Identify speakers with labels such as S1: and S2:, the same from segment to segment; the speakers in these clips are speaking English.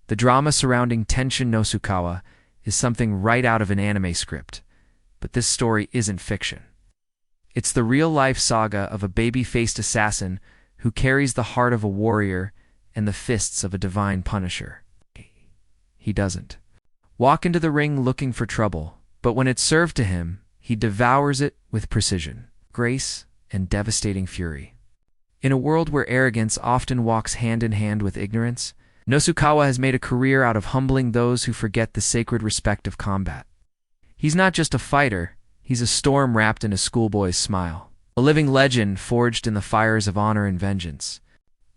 S1: The drama surrounding Tenshin Nasukawa is something right out of an anime script, but this story isn't fiction. It's the real-life saga of a baby-faced assassin who carries the heart of a warrior and the fists of a divine punisher. He doesn't walk into the ring looking for trouble, but when it's served to him, he devours it with precision, grace, and devastating fury. In a world where arrogance often walks hand in hand with ignorance, Nosukawa has made a career out of humbling those who forget the sacred respect of combat. He's not just a fighter, he's a storm wrapped in a schoolboy's smile, a living legend forged in the fires of honor and vengeance.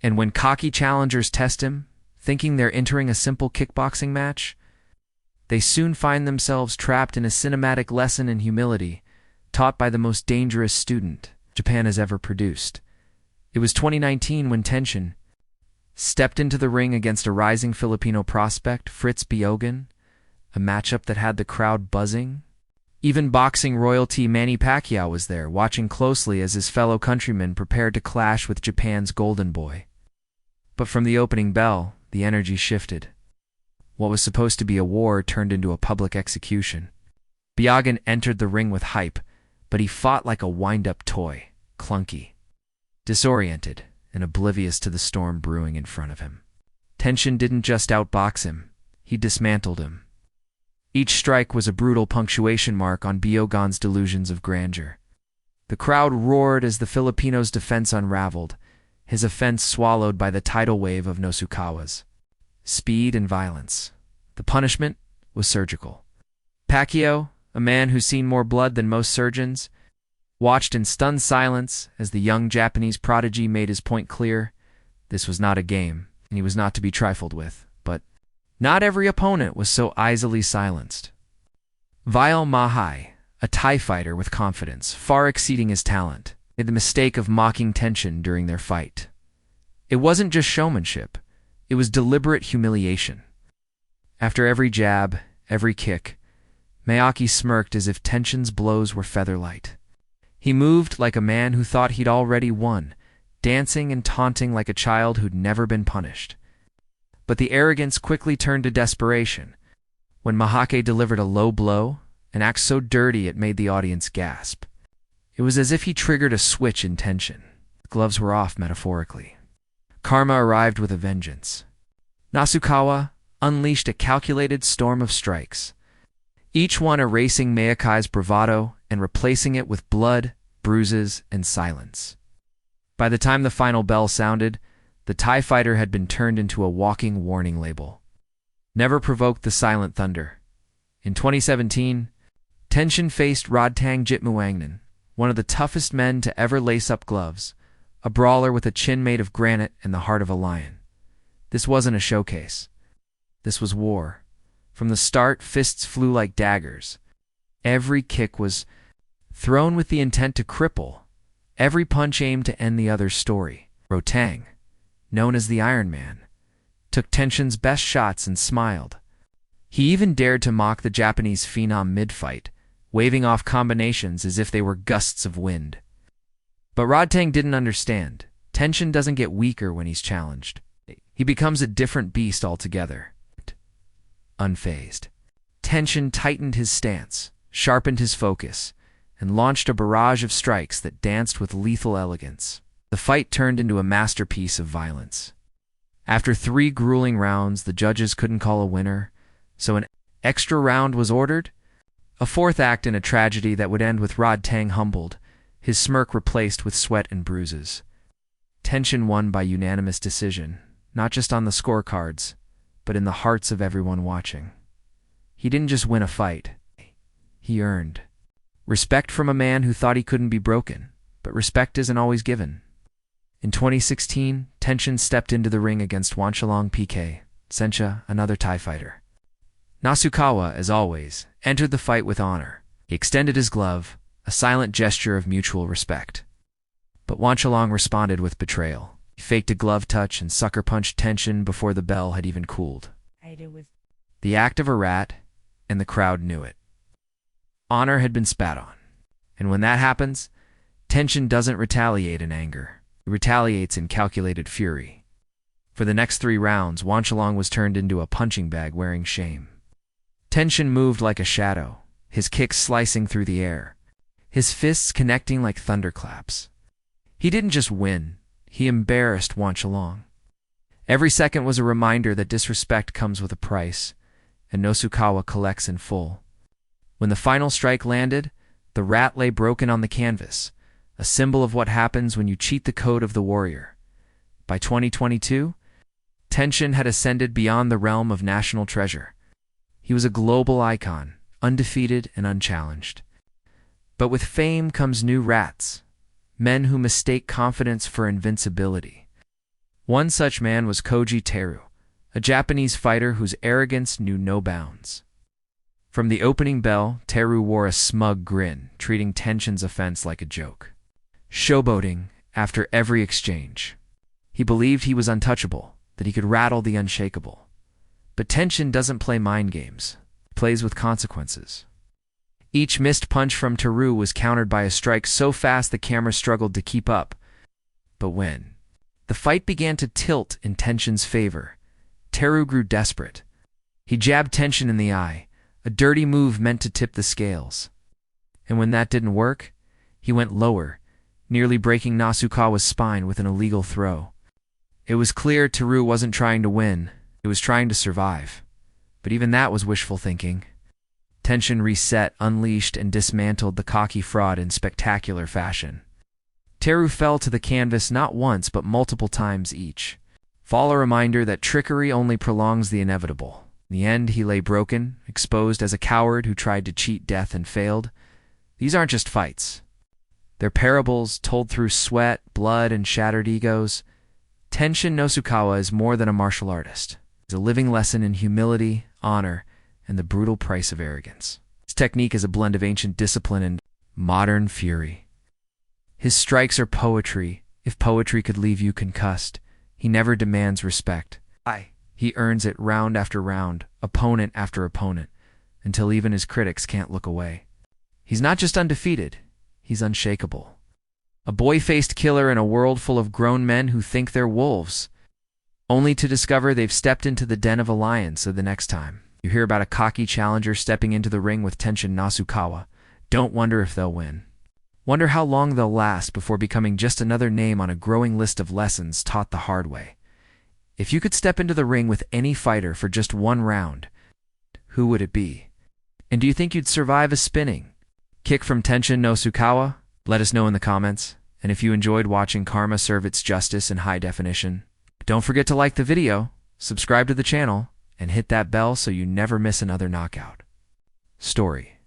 S1: And when cocky challengers test him, thinking they're entering a simple kickboxing match, they soon find themselves trapped in a cinematic lesson in humility, taught by the most dangerous student Japan has ever produced. It was 2019 when Tenshin stepped into the ring against a rising Filipino prospect, Fritz Biogan, a matchup that had the crowd buzzing. Even boxing royalty Manny Pacquiao was there, watching closely as his fellow countrymen prepared to clash with Japan's golden boy. But from the opening bell, the energy shifted. What was supposed to be a war turned into a public execution. Biogan entered the ring with hype, but he fought like a wind-up toy, clunky, disoriented, and oblivious to the storm brewing in front of him. Tenshin didn't just outbox him, he dismantled him. Each strike was a brutal punctuation mark on Biogan's delusions of grandeur. The crowd roared as the Filipino's defense unraveled, his offense swallowed by the tidal wave of Nosukawa's speed and violence. The punishment was surgical. Pacquiao, a man who's seen more blood than most surgeons, watched in stunned silence as the young Japanese prodigy made his point clear. This was not a game, and he was not to be trifled with, but not every opponent was so easily silenced. Vile Mahakai, a Thai fighter with confidence, far exceeding his talent, made the mistake of mocking Tenshin during their fight. It wasn't just showmanship, it was deliberate humiliation. After every jab, every kick, Mahakai smirked as if Tenshin's blows were featherlight. He moved like a man who thought he'd already won, dancing and taunting like a child who'd never been punished. But the arrogance quickly turned to desperation. When Mahakai delivered a low blow, an act so dirty it made the audience gasp. It was as if he triggered a switch in Tenshin. The gloves were off metaphorically. Karma arrived with a vengeance. Nasukawa unleashed a calculated storm of strikes, each one erasing Mahakai's bravado and replacing it with blood, bruises, and silence. By the time the final bell sounded, the Thai fighter had been turned into a walking warning label. Never provoked the silent thunder. In 2017, Tenshin faced Rod Tang Jitmuangnan, one of the toughest men to ever lace up gloves, a brawler with a chin made of granite and the heart of a lion. This wasn't a showcase. This was war. From the start, fists flew like daggers. Every kick was thrown with the intent to cripple. Every punch aimed to end the other's story. Rod Tang, known as the Iron Man, took Tenshin's best shots and smiled. He even dared to mock the Japanese phenom mid-fight, waving off combinations as if they were gusts of wind. But Rod Tang didn't understand. Tenshin doesn't get weaker when he's challenged. He becomes a different beast altogether. Unfazed, Tenshin tightened his stance, sharpened his focus, and launched a barrage of strikes that danced with lethal elegance. The fight turned into a masterpiece of violence. After 3 grueling rounds, the judges couldn't call a winner, so an extra round was ordered. A 4th act in a tragedy that would end with Rod Tang humbled, his smirk replaced with sweat and bruises. Tenshin won by unanimous decision, not just on the scorecards, but in the hearts of everyone watching. He didn't just win a fight. He earned respect from a man who thought he couldn't be broken, but respect isn't always given. In 2016, Tenshin stepped into the ring against Wanchalong PK, Sencha, another Thai fighter. Nasukawa, as always, entered the fight with honor. He extended his glove, a silent gesture of mutual respect. But Wanchalong responded with betrayal. He faked a glove touch and sucker-punched Tenshin before the bell had even cooled. The act of a rat, and the crowd knew it. Honor had been spat on. And when that happens, Tenshin doesn't retaliate in anger. He retaliates in calculated fury. For the next 3 rounds, Wanchalong was turned into a punching bag wearing shame. Tenshin moved like a shadow, his kicks slicing through the air, his fists connecting like thunderclaps. He didn't just win, he embarrassed Wanchalong. Every second was a reminder that disrespect comes with a price, and Nosukawa collects in full. When the final strike landed, the rat lay broken on the canvas, a symbol of what happens when you cheat the code of the warrior. By 2022, Tenshin had ascended beyond the realm of national treasure. He was a global icon, undefeated and unchallenged. But with fame comes new rats, men who mistake confidence for invincibility. One such man was Koji Teru, a Japanese fighter whose arrogance knew no bounds. From the opening bell, Teru wore a smug grin, treating Tenshin's offense like a joke. Showboating after every exchange. He believed he was untouchable, that he could rattle the unshakable. But Tenshin doesn't play mind games. He plays with consequences. Each missed punch from Teru was countered by a strike so fast the camera struggled to keep up. But when the fight began to tilt in Tenshin's favor, Teru grew desperate. He jabbed Tenshin in the eye, a dirty move meant to tip the scales. And when that didn't work, he went lower, nearly breaking Nasukawa's spine with an illegal throw. It was clear Teru wasn't trying to win, it was trying to survive. But even that was wishful thinking. Tenshin reset, unleashed, and dismantled the cocky fraud in spectacular fashion. Teru fell to the canvas not once but multiple times each. Fall a reminder that trickery only prolongs the inevitable. In the end, he lay broken, exposed as a coward who tried to cheat death and failed. These aren't just fights. They're parables told through sweat, blood, and shattered egos. Tenshin Nasukawa is more than a martial artist. He's a living lesson in humility, honor, and the brutal price of arrogance. His technique is a blend of ancient discipline and modern fury. His strikes are poetry, if poetry could leave you concussed. He never demands respect. He earns it round after round, opponent after opponent, until even his critics can't look away. He's not just undefeated, he's unshakable. A boy-faced killer in a world full of grown men who think they're wolves, only to discover they've stepped into the den of a lion. So the next time you hear about a cocky challenger stepping into the ring with Tenshin Nasukawa, don't wonder if they'll win. Wonder how long they'll last before becoming just another name on a growing list of lessons taught the hard way. If you could step into the ring with any fighter for just 1 round, who would it be? And do you think you'd survive a spinning kick from Tenshin Nasukawa? Let us know in the comments. And if you enjoyed watching Karma serve its justice in high definition, don't forget to like the video, subscribe to the channel, and hit that bell so you never miss another knockout story.